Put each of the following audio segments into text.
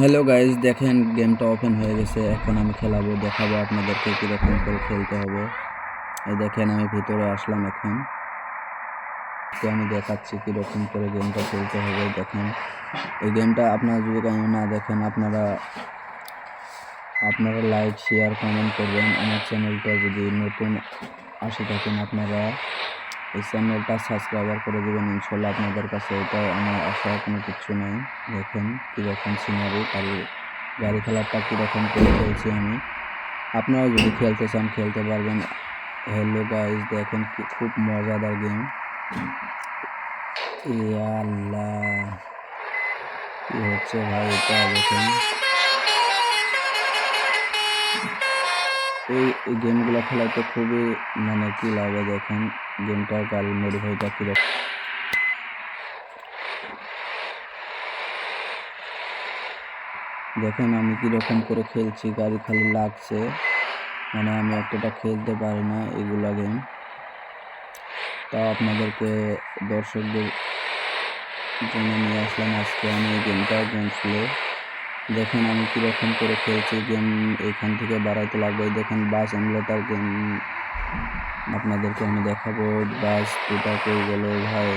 Hello guys, দেখেন গেমটা open হয়ে গেছে। এখন আমি খেলাবো, দেখাবো আপনাদেরকে কীরকম করে খেলতে হবে। এই দেখেন আমি ভিতরে আসলাম। এখন আমি দেখাচ্ছি কীরকম করে গেমটা খেলতে হবে। দেখেন এই গেমটা আপনারা যদি না দেখেন, আপনারা লাইক শেয়ার কমেন্ট করবেন। আমার চ্যানেলটা যদি নতুন আসে থাকেন, আপনারা এই চ্যানেলটা সাবস্ক্রাইবার করে দেবেন ইনশাল্লাহ। আপনাদের কাছে এটা আমার আশা কোনো কিছু নেই। দেখেন কীরকম সিনারি, গাড়ি খেলাটা কীরকম করে খেলছি আমি। আপনারা যদি খেলতে চান খেলতে পারবেন। হ্যালো গাইস, দেখেন কি খুব মজাদার গেম। আল্লাহ, কি হচ্ছে ভাই এটা দেখেন। এই গেমগুলো খেলাতে খুবই কি লাগে। দেখেন গেমটা গাড়ি মডিফাইটা কীরকম। দেখেন আমি কীরকম করে খেলছি, গাড়ি খালি লাগছে। আমি এতটা খেলতে পারি না এগুলা গেম। তাও আপনাদেরকে দর্শকদের জন্য নিয়ে আসলাম আজকে আমি এই গেমটা গেম প্লে। দেখেন আমি কীরকম করে খেলছি। গেম এখান থেকে বাড়াইতে লাগবে। দেখেন বাস এমুলেটর গেম আপনাদেরকে আমি দেখাবো। বাস দুটা কই গেল ভাই,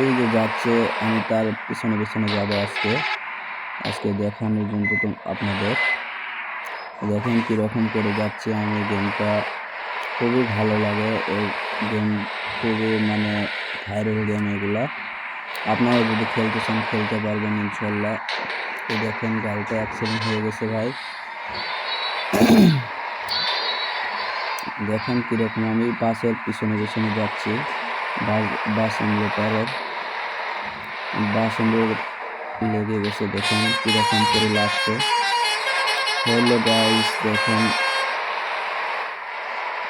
এই যে যাচ্ছে, আমি তার পিছনে পিছনে যাবো আজকে দেখানোর জন্য আপনাদের। দেখেন কীরকম করে যাচ্ছে আমি। গেমটা খুবই ভালো লাগে। এই গেম খুবই ভাইরাল গেম এগুলা। আপনারা যদি খেলতে চান খেলতে পারবেন ইনশাল্লাহ। তো দেখেন গাড়িটা অ্যাক্সিডেন্ট হয়ে গেছে ভাই। দেখেন কীরকম আমি বাসের পিছনে পিছনে যাচ্ছি। বাস লেগে গেছে। দেখেন কীরকম করে লাগছে। হ্যালো গাইস, দেখেন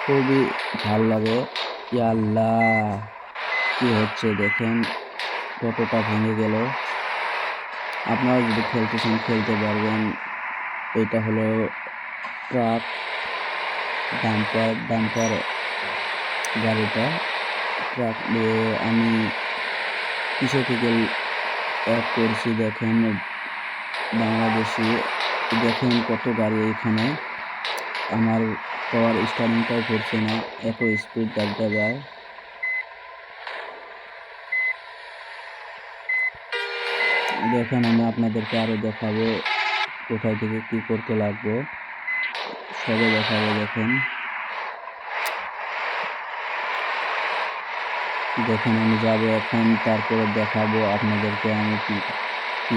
খুবই ভালো লাগে। আল্লাহ, কি হচ্ছে দেখেন, টোটোটা ভেঙে গেল। আপনারা যদি খেলতে চান খেলতে পারবেন। এটা হলো ট্রাক, ডাম্পার গাড়িটা। ট্রাক দিয়ে আমি কিসে থেকে অ্যাড করছি দেখেন, বাংলাদেশি। দেখেন কত গাড়ি এখানে। আমার পাওয়ার স্টার্টিংটাও করছে না, এত স্পিড গাড়িটা যায়। দেখেন আমি আপনাদেরকে আরো দেখাবো কোথায় থেকে কি করতে লাগবো, সবে দেখাবো। দেখেন আমি যাবো এখন, তারপরে দেখাবো আপনাদেরকে আমি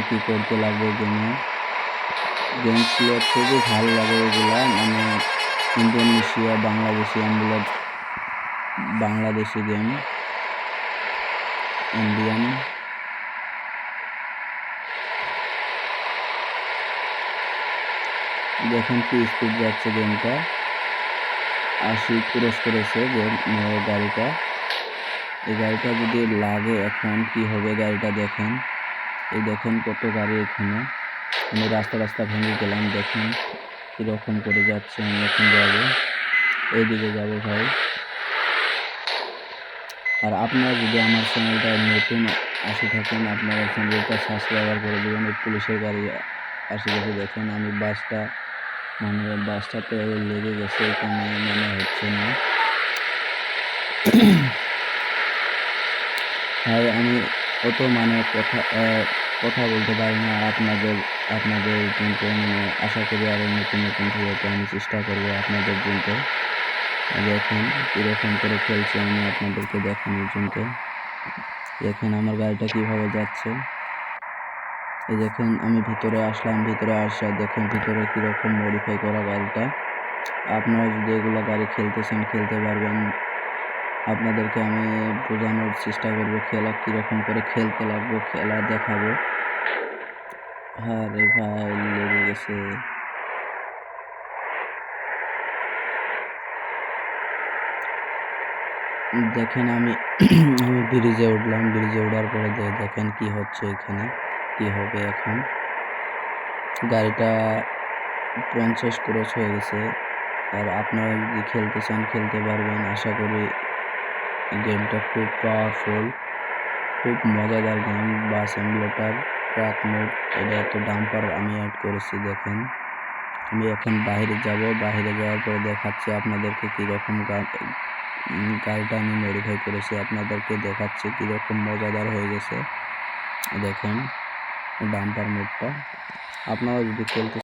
কি করতে লাগবে গেমে। গেম প্লে খুবই ভালো লাগে এগুলা। Indonesia Bangladeshi game, Indian. দেখেন কি স্পিড যাচ্ছে গেমটা, 80 ক্রস করেছে গাড়িটা। এই গাড়িটা যদি লাগে এখন কি হবে গাড়িটা। দেখেন এই দেখেন কত গাড়ি এখানে। আমি রাস্তা ভেঙে গেলাম। দেখেন কিরকম করে যাচ্ছে। আমি এখন যাবো, এইদিকে যাবো ভাই। আর আপনারা যদি আমার চ্যানেলটা নতুন আসে থাকেন, আপনারা চ্যানেলটা সাবস্ক্রাইবার করে দেবেন। এই পুলিশের গাড়ি আসে গেছে। দেখেন আমি বাসটাতে লেগে গেছে, এখানে হচ্ছে না ভাই। আমি অত কথা বলতে পারি না। আপনাদের জন্য আশা করি আরো নতুন ভিডিওতে আমি চেষ্টা করবো আপনাদের জন্য। দেখেন কিরকম করে খেলছি আমি আপনাদেরকে দেখানোর জন্য। দেখেন আমার গাড়িটা কিভাবে যাচ্ছে। এই দেখেন আমি ভিতরে আসলাম, ভিতরে আসা দেখেন ভিতরে কিরকম মডিফাই করা গাড়িটা। আপনারা যদি এগুলো গাড়ি খেলতে চান খেলতে পারবেন। আপনাদেরকে আমি বোঝানোর চেষ্টা করবো খেলা কিরকম করে খেলতে লাগবো, খেলা দেখাবো। আরে ভাই লেগে গেছে। দেখেন আমি ব্রিজে উঠলাম। ব্রিজে ওঠার পরে দেখেন কি হচ্ছে এখানে, কি হবে এখন। গাড়িটা 50 ক্রস হয়ে গেছে। আর আপনারা যদি খেলতে চান খেলতে পারবেন। আশা করি গেমটা খুব পাওয়ারফুল। খুব মজাদার গান, বাস এমুলেটর, ট্রাক মোড, এটা একটা ডাম্পার আমি অ্যাড করেছি। দেখেন আমি এখন বাইরে যাব, বাইরে যাওয়ার পরে দেখাচ্ছি আপনাদেরকে কীরকম গাড়িটা আমি মডিফাই করেছি, আপনাদেরকে দেখাচ্ছি কীরকম মজাদার হয়ে গেছে। দেখেন ডাম্পার মোডটা আপনারা যদি খেলতে